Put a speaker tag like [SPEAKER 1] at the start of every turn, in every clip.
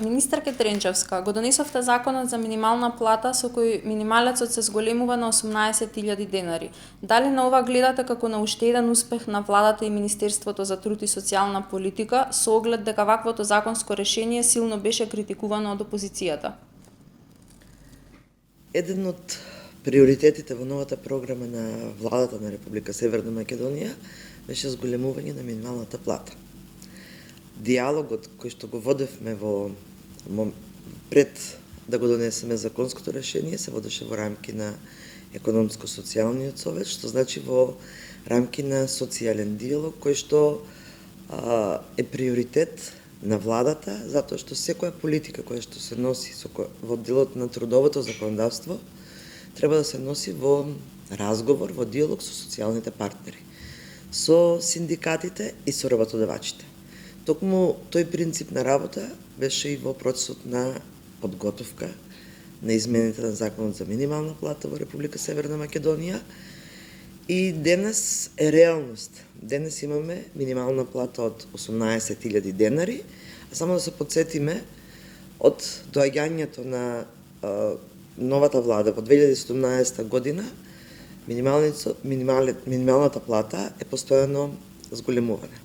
[SPEAKER 1] Министерка Тренчевска, го донесовте законот за минимална плата со кој минималецот се зголемува на 18.000 денари. Дали на ова гледате како на уште еден успех на владата и Министерството за труд и социјална политика, со оглед дека ваквото законско решение силно беше критикувано од опозицијата?
[SPEAKER 2] Еден од приоритетите во новата програма на владата на Република Северна Македонија беше зголемување на минималната плата. Диалогот кој што го водевме пред да го донесеме законското решение се водеше во рамки на економско-социјалниот совет, што значи во рамки на социјален диалог кој што е приоритет на владата, затоа што секоја политика која што се носи во делот на трудовото законодавство треба да се носи во разговор, во диалог со социјалните партнери, со синдикатите и со работодавачите. Токму тој принцип на работа беше и во процесот на подготовка на измените на законот за минимална плата во Република Северна Македонија и денес е реалност. Денес имаме минимална плата од 18.000 денари, а само да се подсетиме од доаѓањето на новата влада во 2017 година минималната плата е постојано зголемувана.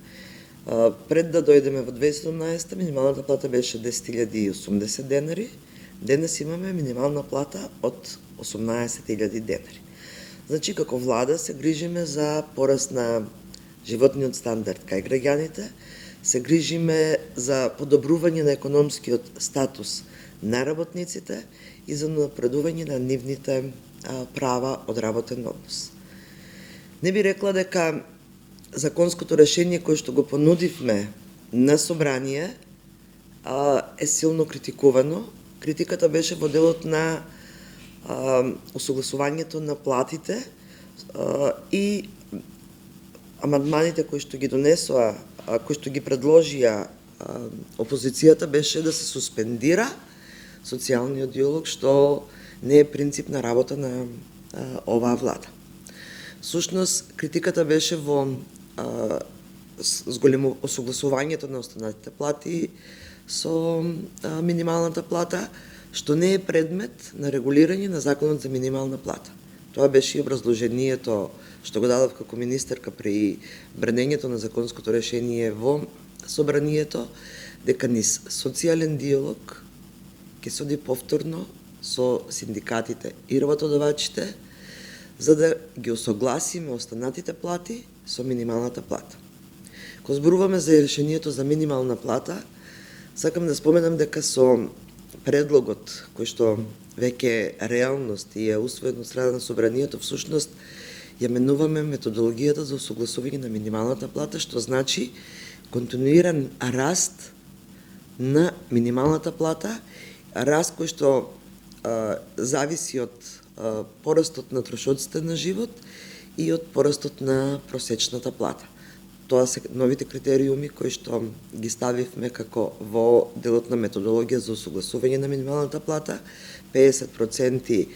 [SPEAKER 2] Пред да дојдеме во 2017 минималната плата беше 10.080 денари, денес имаме минимална плата од 18.000 денари. Значи, како влада се грижиме за пораст на животниот стандард кај граѓаните, се грижиме за подобрување на економскиот статус на работниците и за напредување на нивните права од работен однос. Не би рекла дека законското решение кое што го понудивме на собрание е силно критикувано. Критиката беше во делот на усогласувањето на платите и амандманите кои што ги донесоа, кои што ги предложија опозицијата беше да се суспендира социјалниот диалог, што не е принцип на работа на оваа влада. Сушност, критиката беше во осогласувањето на останатите плати со минималната плата, што не е предмет на регулирање на законот за минимална плата. Тоа беше и образложението што го дадов како министерка при бранењето на законското решение во собранието, дека низ социјален диалог ќе се оди повторно со синдикатите и работодавачите, за да ги осогласиме останатите плати со минималната плата. Кога зборуваме за решението за минимална плата, сакам да споменам дека со предлогот кој што веќе е реалност и е усвоен од страна на собранието, всушност ја менуваме методологијата за осогласување на минималната плата, што значи континуиран раст на минималната плата, раст кој што зависи од порастот на трошоците на живот и од порастот на просечната плата. Тоа се новите критериуми кои што ги ставивме како во делот на методологија за осогласување на минималната плата, 50%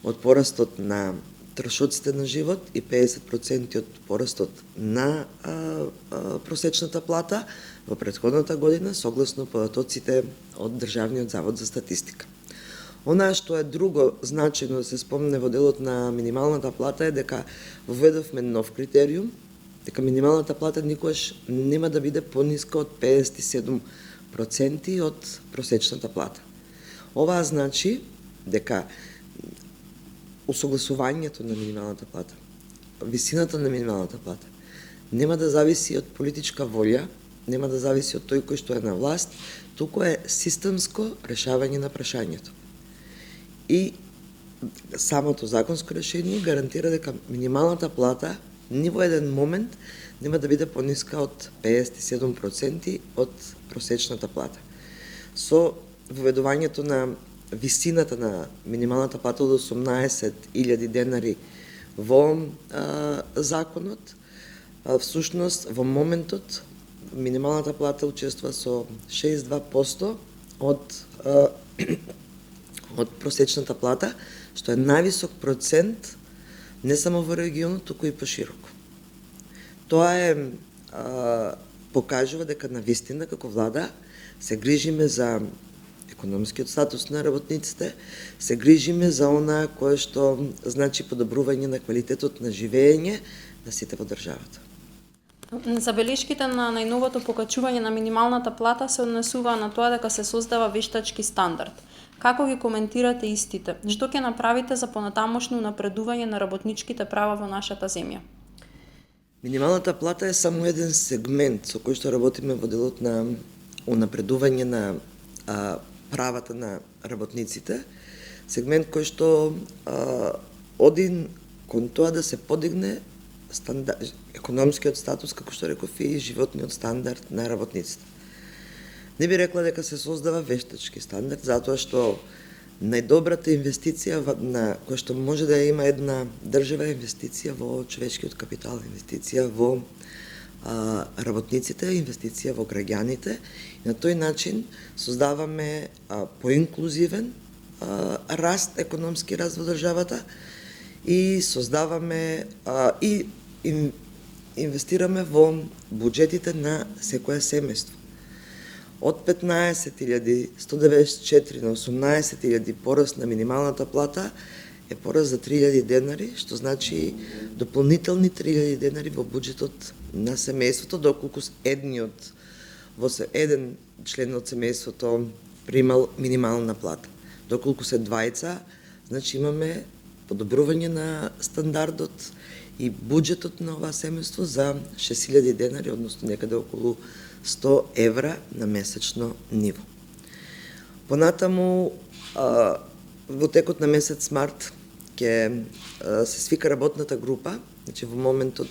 [SPEAKER 2] од порастот на трошоците на живот и 50% од порастот на просечната плата во претходната година, согласно податоците од Државниот завод за статистика. Она што е друго значајно да се спомне во делот на минималната плата е дека воведовме нов критериум, дека минималната плата никогаш нема да биде пониска од 57% од просечната плата. Ова значи дека усогласувањето на минималната плата, висината на минималната плата, нема да зависи од политичка волја, нема да зависи од тој кој што е на власт, туку е системско решавање на прашањето. И самото законско решение гарантира дека минималната плата ни во еден момент нема да биде пониска од 57% од просечната плата. Со воведувањето на висината на минималната плата од 18.000 денари во законот, всушност во моментот минималната плата учества со 62% од просечната плата, што е највисок процент не само во регионот, туку и пошироко. Тоа покажува дека навистина како влада се грижиме за економскиот статус на работниците, се грижиме за она кое што значи подобрување на квалитетот на живење на сите во државата.
[SPEAKER 1] Забелешките на најновото покачување на минималната плата се однесуваа на тоа дека се создава вештачки стандард. Како ги коментирате истите? Што ќе направите за понатамошно напредување на работничките права во нашата земја?
[SPEAKER 2] Минималната плата е само еден сегмент со кој што работиме во делот на унапредување на правата на работниците, сегмент кој што оди кон тоа да се подигне економскиот статус, како што реков, и животниот стандард на работниците. Не би рекла дека се создава вештачки стандард, затоа што најдобрата инвестиција на која што може да има една држава е инвестиција во човечкиот капитал, инвестиција во работниците, инвестиција во граѓаните. И на тој начин создаваме поинклузивен раст, економски раст во државата и создаваме и инвестираме во буџетите на секое семејство. Од 15.194 на 18.000 пораст на минималната плата е пораст за 3.000 денари, што значи дополнителни 3.000 денари во буџетот на семејството, доколку еден член од семејството примал минимална плата. Доколку се двајца, значи имаме подобрување на стандардот и буџетот на ова семејство за 6.000 денари, односно некаде околу 100 евра на месечно ниво. Понатаму, во текот на месец март ќе се свика работната група, значи во моментот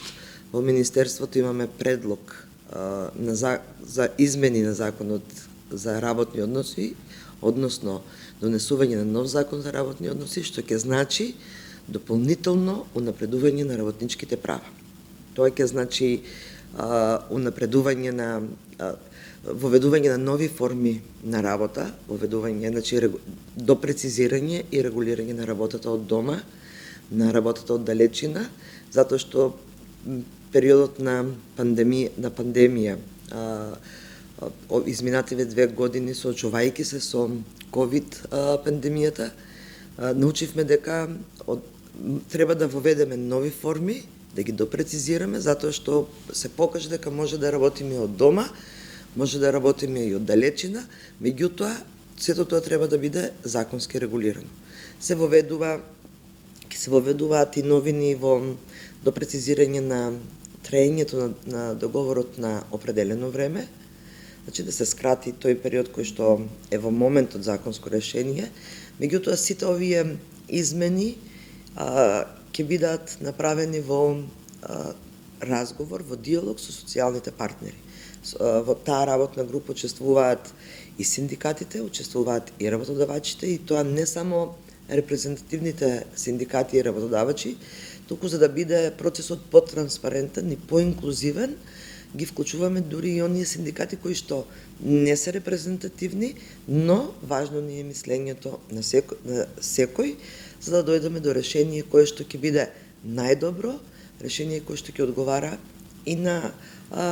[SPEAKER 2] во Министерството имаме предлог за измени на законот за работни односи, односно донесување на нов закон за работни односи, што ќе значи дополнително унапредување на работничките права. Тоа ќе значи унапредување на воведување на нови форми на работа, воведување, значи допрецизирање и регулирање на работата од дома, на работата од далечина, затоа што периодот на пандемија изминативе 2 години, соочувајќи се со ковид пандемијата, научивме дека треба да воведеме нови форми, да ги допрецизираме, затоа што се покажа дека може да работиме од дома, може да работиме и од далечина, меѓутоа, сето тоа треба да биде законски регулирано. Се воведуваат и новини во допрецизирање на траењето на договорот на определено време, значи да се скрати тој период кој што е во моментот законско решение, меѓутоа сите овие измени ќе бидат направени во разговор, во диалог со социјалните партнери. Во таа работна група учествуваат и синдикатите, учествуваат и работодавачите, и тоа не само репрезентативните синдикати и работодавачи, туку за да биде процесот потранспарентен и поинклузивен, ги вклучуваме дури и оние синдикати кои што не се репрезентативни, но важно ни е мислењето на секој, за да дојдеме до решение кое што ќе биде најдобро, решение кое што ќе одговара и на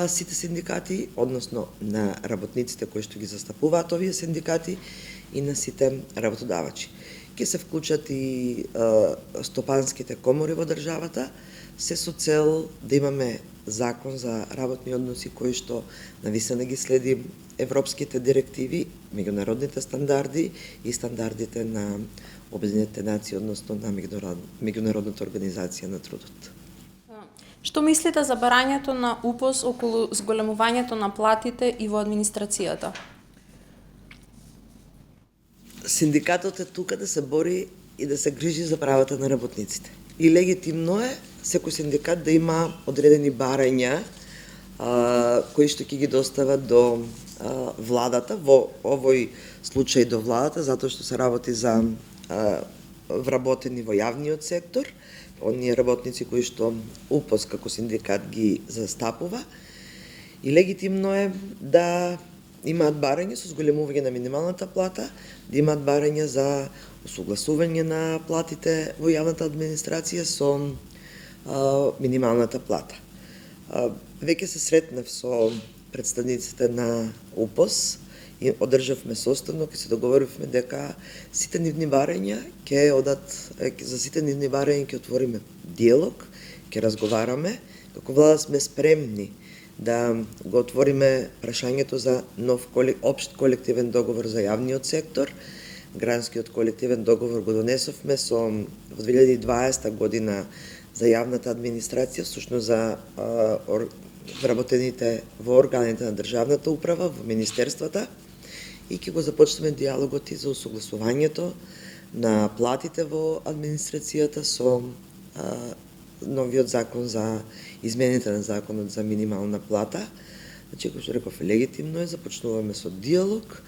[SPEAKER 2] сите синдикати, односно на работниците кои што ги застапуваат овие синдикати и на сите работодавачи. Ќе се вклучат и стопанските комори во државата, се со цел да имаме закон за работни односи кој што навистина ги следи европските директиви, меѓународните стандарди и стандардите на Обединетите нации, односно на Меѓународната организација на трудот.
[SPEAKER 1] Што мислите за барањето на УПОС околу зголемувањето на платите и во администрацијата?
[SPEAKER 2] Синдикатот е тука да се бори и да се грижи за правата на работниците. И легитимно е секој синдикат да има одредени барања кои што ќе ги достават до владата, во овој случај до владата, затоа што се работи за вработени во јавниот сектор, оние работници кои што УПОС како синдикат ги застапува. И легитимно е да имаат барање со зголемување на минималната плата, да имаат барање за усогласување на платите во јавната администрација со минималната плата. Веќе се сретнав со представниците на УПОС и одржавме состанок и се договоривме дека сите нивни барања ќе одат, за сите нивни барања ќе отвориме диалог, ќе разговараме. Како влада сме спремни да го отвориме прашањето за нов општ колективен договор за јавниот сектор. Гранскиот колективен договор го донесовме во 2020 година за јавната администрација, всушност за вработените во органите на државната управа, во министерствата, и ќе го започнеме диалогот и за усогласувањето на платите во администрацијата со новиот закон за измените на законот за минимална плата. Значи, како што реков, легитимно е, започнуваме со диалог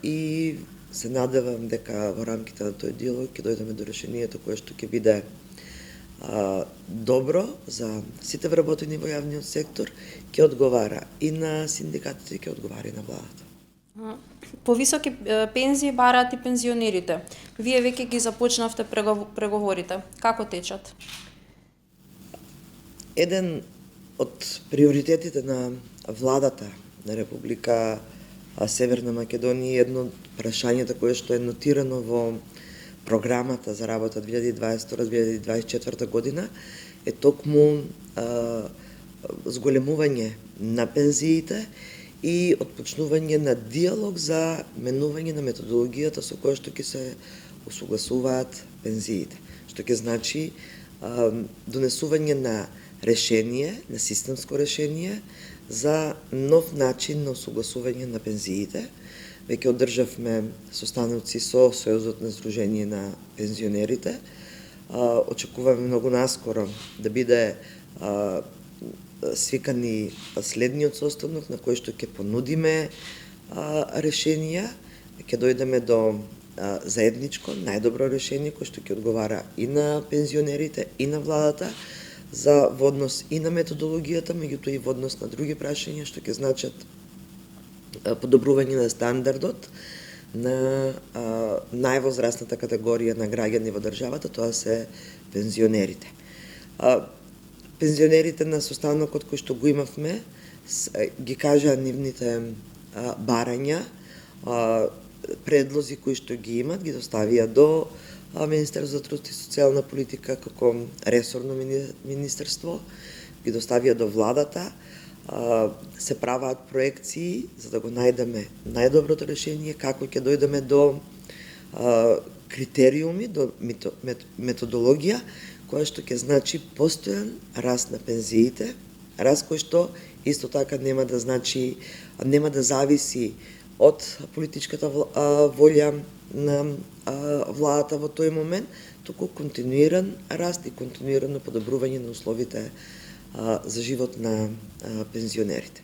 [SPEAKER 2] и се надевам дека во рамките на тој диалог ќе дојдеме до решението кое што ќе биде добро за сите вработени во јавниот сектор, ќе одговара и на синдикатите, ќе одговара и на владата.
[SPEAKER 1] Повисоки пензии бараат и пензионерите. Вие веќе ги започнавте преговорите. Како течат?
[SPEAKER 2] Еден од приоритетите на владата на Република Северна Македонија, едно од прашањата кое што е нотирано во програмата за работа 2022-2024 година е токму зголемување на пензиите и отпочнување на диалог за менување на методологијата со која што ќе се усогласуваат пензиите. Што ќе значи донесување на решение, на системско решение за нов начин на усогласување на пензиите. Веќе одржавме состаноци со Сојузот на Сдружение на пензионерите. Очекуваме многу наскоро да биде свикани следниот состанок на кој што ќе понудиме решенија, ќе дојдеме до заедничко, најдобро решение кој што ќе одговара и на пензионерите и на владата за во однос и на методологијата, меѓутоа и во однос на други прашања што ќе значат подобрување на стандардот на највозрастната категорија на граѓани во државата, тоа се пензионерите. Пензионерите на состанокот кој што го имавме ги кажаа нивните барања, предлози кои што ги имат, ги доставија до Министерство за труд и социјална политика како ресорно министерство, ги доставија до владата, се праваат проекции за да го најдеме најдоброто решение, како ќе дојдеме до критериуми, до методологија, која што ќе значи постојан раст на пензиите, раст кој што исто така нема да зависи од политичката волја на владата во тој момент, туку континуиран раст и континуирано подобрување на условите за живот на пензионерите.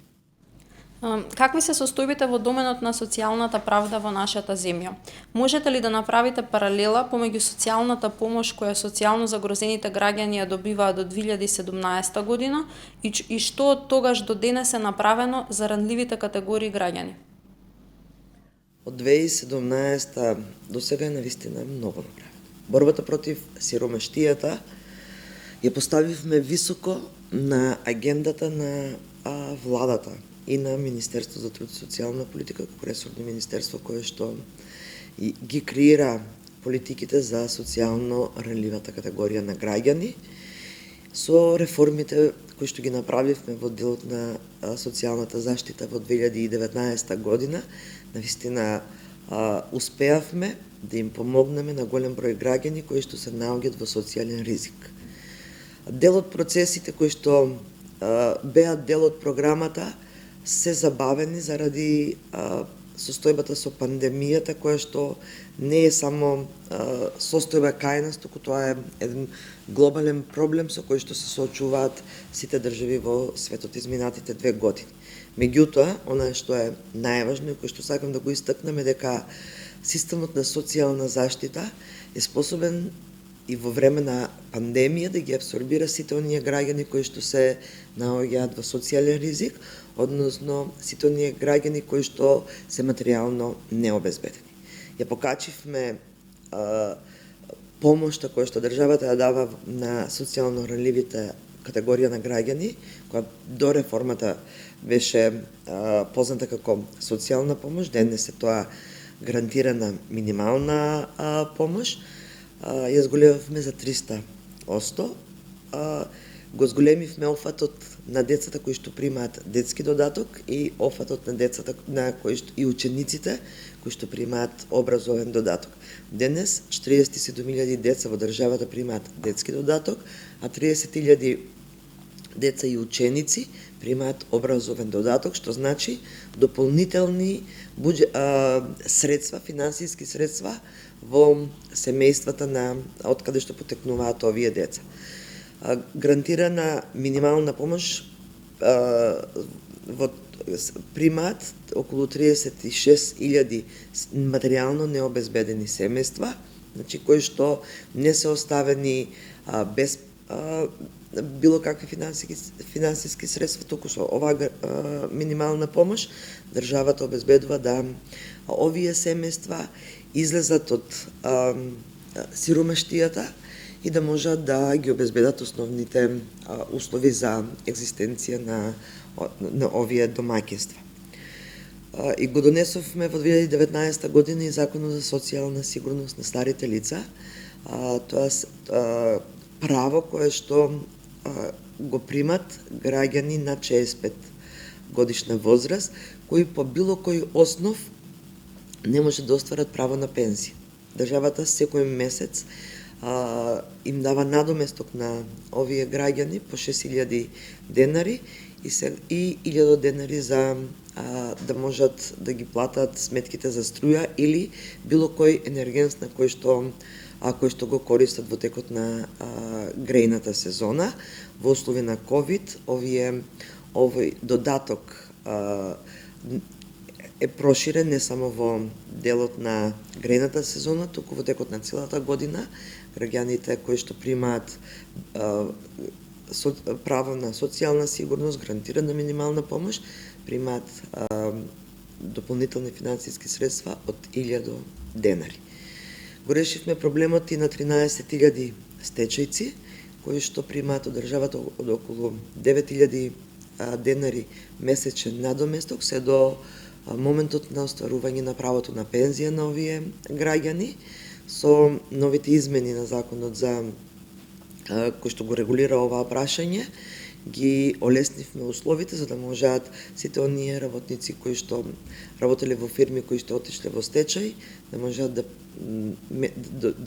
[SPEAKER 1] Какви се состојбите во доменот на социјалната правда во нашата земја? Можете ли да направите паралела помеѓу социјалната помош која социјално загрозените граѓани ја добиваат до 2017 година и што од тогаш до денес е направено за ранливите категории граѓани?
[SPEAKER 2] Од 2017 до сега е навистина многу направено. Борбата против сиромаштијата ја поставивме високо на агендата на владата и на Министерство за труд и социјална политика како ресорно министерство кое што ги креира политиките за социјално ранливата категорија на граѓани со реформите кои што ги направивме во делот на социјалната заштита во 2019 година. Навистина успеавме да им помогнеме на голем број граѓани кои што се наоѓаат во социјален ризик. Дел од процесите кои што беа дел од програмата се забавени заради состојбата со пандемијата, која што не е само состојба кај нас, туку тоа е еден глобален проблем со кој што се соочуваат сите држави во светот изминатите 2 години. Меѓутоа, она што е најважно и кој што сакам да го истакнам е дека системот на социјална заштита е способен и во време на пандемија да ги абсорбира сите оние граѓани кои што се наоѓаат во социјален ризик, односно сите оние граѓани кои што се материјално необезбедени. Ја покачивме помошта која што државата ја дава на социјално ранливите категорија на граѓани, која до реформата беше позната како социјална помош, денес е тоа гарантирана минимална помош, ја зголемивме за 300%, го зголемивме офатот на децата кои што примаат детски додаток и офатот на децата на кои што и учениците кои што примаат образовен додаток. Денес 47.000 деца во државата примаат детски додаток, а 30.000 деца и ученици примаат образовен додаток, што значи дополнителни средства, финансиски средства во семејствата на од каде што потекнуваат овие деца. Гарантирана минимална помош примаат околу 36.000 материјално необезбедени семејства, значи кои што не се оставени без било какви финансиски средства, туку со оваа минимална помош државата обезбедува да овие семејства излезат од сиромаштијата и да можат да ги обезбедат основните услови за екзистенција на овие домаќинства. И го донесовме во 2019 година и Законот за социјална сигурност на старите лица. Тоа право кое што го примат граѓани на 65 годишна возраст, кои по било кој основ не може да остварат право на пензија. Државата секој месец им дава надоместок на овие граѓани по 6.000 денари и 1.000 денари за да можат да ги платат сметките за струја или било кој енергенс на кој што го користат во текот на грејната сезона. Во услови на ковид, овој додаток е проширен не само во делот на грејната сезона, туку во текот на целата година. Граѓаните кои што примаат право на социјална сигурност, гарантирана минимална помош, примаат дополнителни финансиски средства од 1.000 денари. Го решивме проблемот и на 13.000 стечајци, кои што примаат од државата од околу 9.000 денари месечен надоместок, се до моментот на остварување на правото на пензија на овие граѓани. Со новите измени на законот за кој што го регулира оваа прашање, ги олеснивме условите за да можат сите оние работници кои што работеле во фирми кои што отишле во стечај, да можат да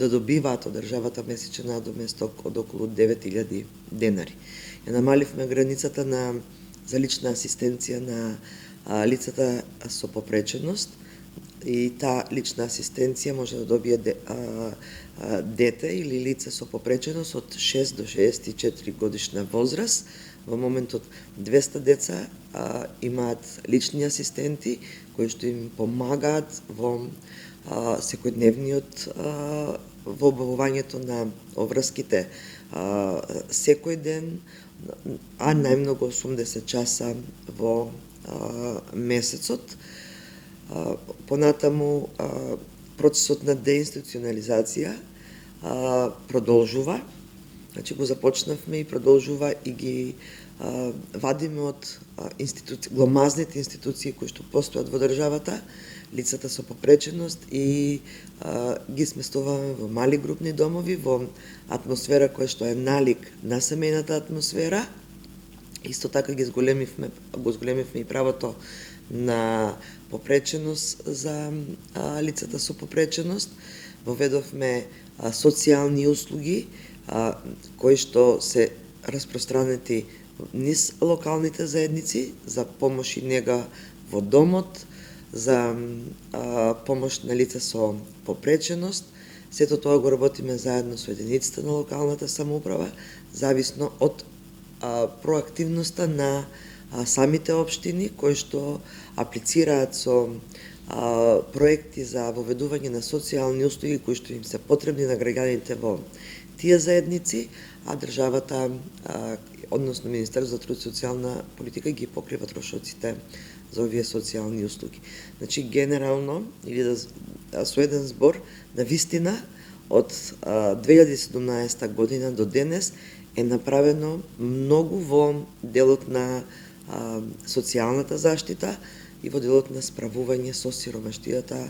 [SPEAKER 2] добиваат од државата месечен надоместок од околу 9.000 денари. Ја намаливме границата за лична асистенција на лицата со попреченост и таа лична асистенција може да добие дете или лице со попреченост од 6 до 64 годишна возраст. Во моментот 200 деца имаат лични асистенти кои што им помагаат во секојдневниот во обавувањето на обврските секој ден, а најмногу 80 часа во месецот. Понатаму процесот на деинституционализација продолжува. Значи го започнавме и продолжува и ги вадиме од гломазните институции кои што постојат во државата, лицата со попреченост и ги сместуваме во мали групни домови, во атмосфера која што е налик на семејната атмосфера. Исто така го зголемивме и правото на попреченост за лицата со попреченост. Воведовме социјални услуги кои што се распространети низ локалните заедници за помош и нега во домот, за помош на лица со попреченост. Сето тоа го работиме заедно со единиците на локалната самоуправа, зависно од проактивноста на самите општини кои што аплицираат со проекти за воведување на социјални услуги кои што им се потребни на граѓаните во тие заедници, а државата, односно Министерството за труд и социјална политика ги покрива трошоците за овие социјални услуги. Значи, генерално, или со еден збор, на вистина, од 2017 година до денес е направено многу во делот на социјалната заштита и во делот на справување со сиромаштијата,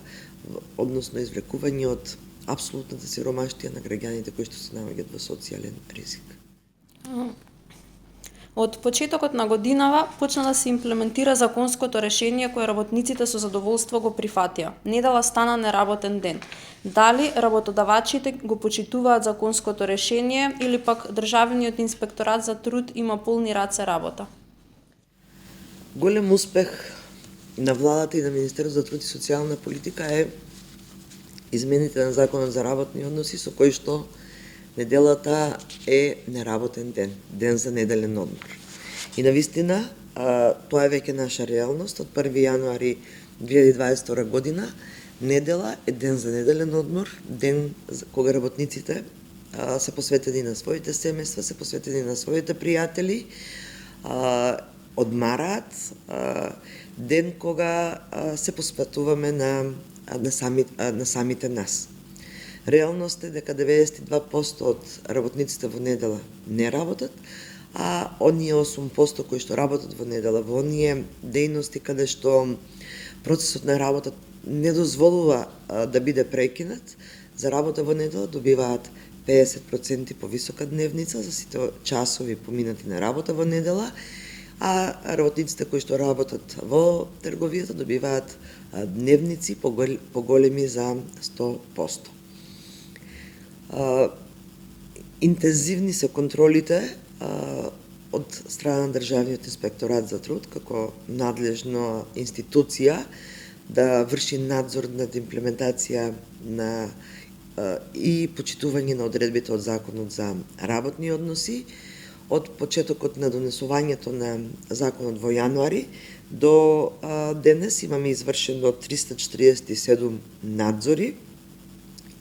[SPEAKER 2] односно извлекување од апсолутната сиромаштија на граѓаните кои што се наоѓаат во социјален ризик.
[SPEAKER 1] Од почетокот на годинава почна да се имплементира законското решение кое работниците со задоволство го прифатија. Недела стана неработен ден. Дали работодавачите го почитуваат законското решение или пак Државниот инспекторат за труд има полни раце работа?
[SPEAKER 2] Голем успех на владата и на Министерството за труд и социјална политика е измените на Законот за работни односи со кои што неделата е неработен ден, ден за неделен одмор. И навистина, тоа е веќе наша реалност. Од 1. јануари 2022 година, недела е ден за неделен одмор, ден кога работниците се посветени на своите семејства, се посветени на своите пријатели, одмараат, ден кога се посветуваме на самите нас. Реалност е дека 92% од работниците во недела не работат, а оние 8% кои што работат во недела, во оние дејности каде што процесот на работа не дозволува да биде прекинат, за работа во недела добиваат 50% повисока дневница за сите часови поминати на работа во недела, а работниците кои што работат во трговијата добиваат дневници поголеми за 100%. Интензивни се контролите од страна на Државниот инспекторат за труд како надлежна институција да врши надзор над имплементација на и почитување на одредбите од Законот за работни односи. Од почетокот на донесувањето на Законот во јануари до денес имаме извршено 347 надзори.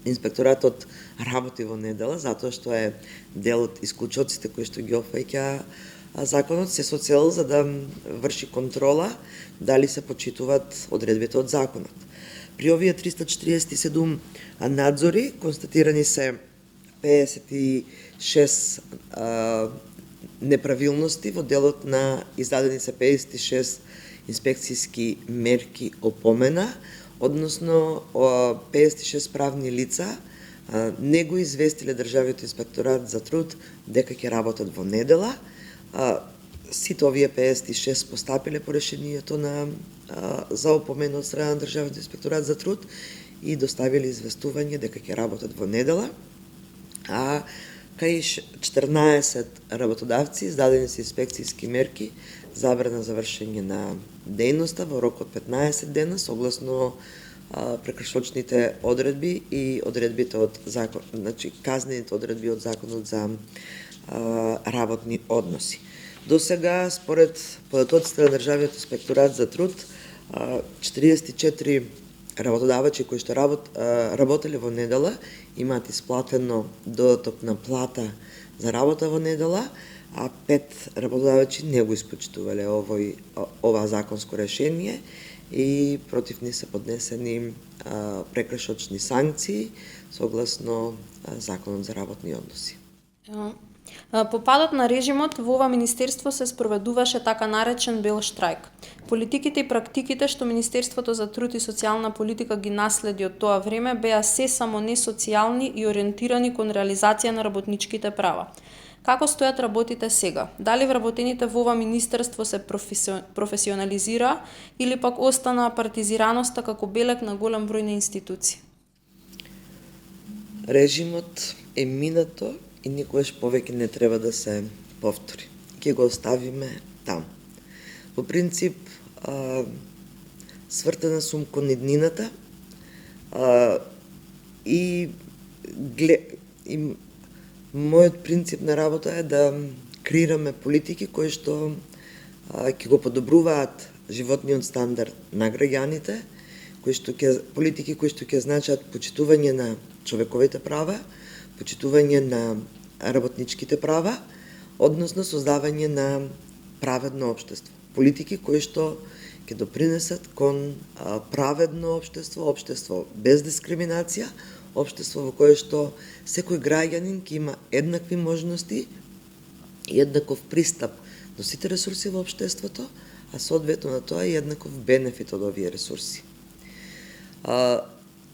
[SPEAKER 2] Инспекторатот работи во недела, затоа што е дел од исклучоците кои што ги опфаќа законот, се со цел за да врши контрола дали се почитуваат одредбите од законот. При овие 347 надзори констатирани се 56 неправилности во делот на издадени се 56 инспекцијски мерки опомена, односно 56 правни лица не го известиле Државниот инспекторат за труд дека ќе работат во недела. Сите овие 56 постапиле по решението за опомена од страна на Државниот инспекторат за труд и доставиле известување дека ќе работат во недела, а кај 14 работодавци издадени се инспекцијски мерки забрана за вршење на дејноста во рок од 15 дена согласно прекршочните одредби и одредбите од закон, значи казнените одредби од Законот за работни односи. До сега, според податоците на Државниот инспекторат за труд, 44 работодавачи кои што работеле во недела имаат исплатено додаток на плата за работа во недела, а 5 работодавачи не го испочитувале ова законско решение и против нив се поднесени прекршочни санкции согласно Законот за работни односи.
[SPEAKER 1] По падот на режимот во ова министерство се спроведуваше така наречен бел штрајк. Политиките и практиките што Министерството за труд и социјална политика ги наследи од тоа време беа се само не социјални и ориентирани кон реализација на работничките права. Како стојат работите сега? Дали вработените во ова министерство се професионализира или пак остана партизираноста како белег на голем број на институции?
[SPEAKER 2] Режимот е минато и никогаш повеќе не треба да се повтори. Ќе го оставиме таму. По принцип, свртена сум кон иднината и мојот принцип на работа е да креираме политики кои што ќе го подобруваат животниот стандард на граѓаните, политики кои што ќе значат почитување на човековите права, почитување на работничките права, односно создавање на праведно општество. Политики кои што ќе допринесат кон праведно општество, општество без дискриминација, општество во кое што секој граѓанин ќе има еднакви можности еднаков пристап до сите ресурси во општеството, а соодветно на тоа и еднаков бенефит од овие ресурси.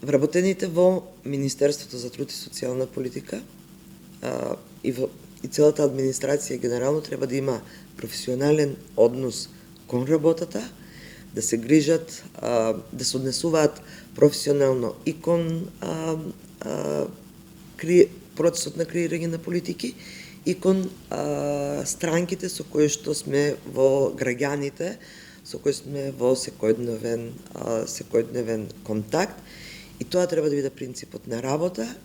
[SPEAKER 2] Вработените во Министерството за труд и социјална политика и целата администрација генерално треба да има професионален однос кон работата, да се грижат, да се однесуваат професионално и кон процесот на креирање на политики и кон странките со кои што сме во граѓаните, со кои сме во секојдневен контакт. И тоа треба да биде принципот на работа,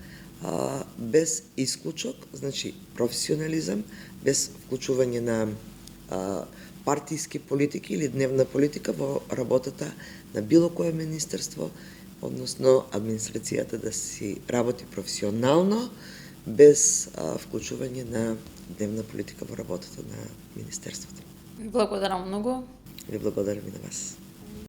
[SPEAKER 2] без исклучок, значи професионализам, без вклучување на партиски политики или дневна политика во работата на било кое министерство, односно администрацијата да си работи професионално, без вклучување на дневна политика во работата на министерството.
[SPEAKER 1] Благодарам многу.
[SPEAKER 2] Ви благодарам и на вас.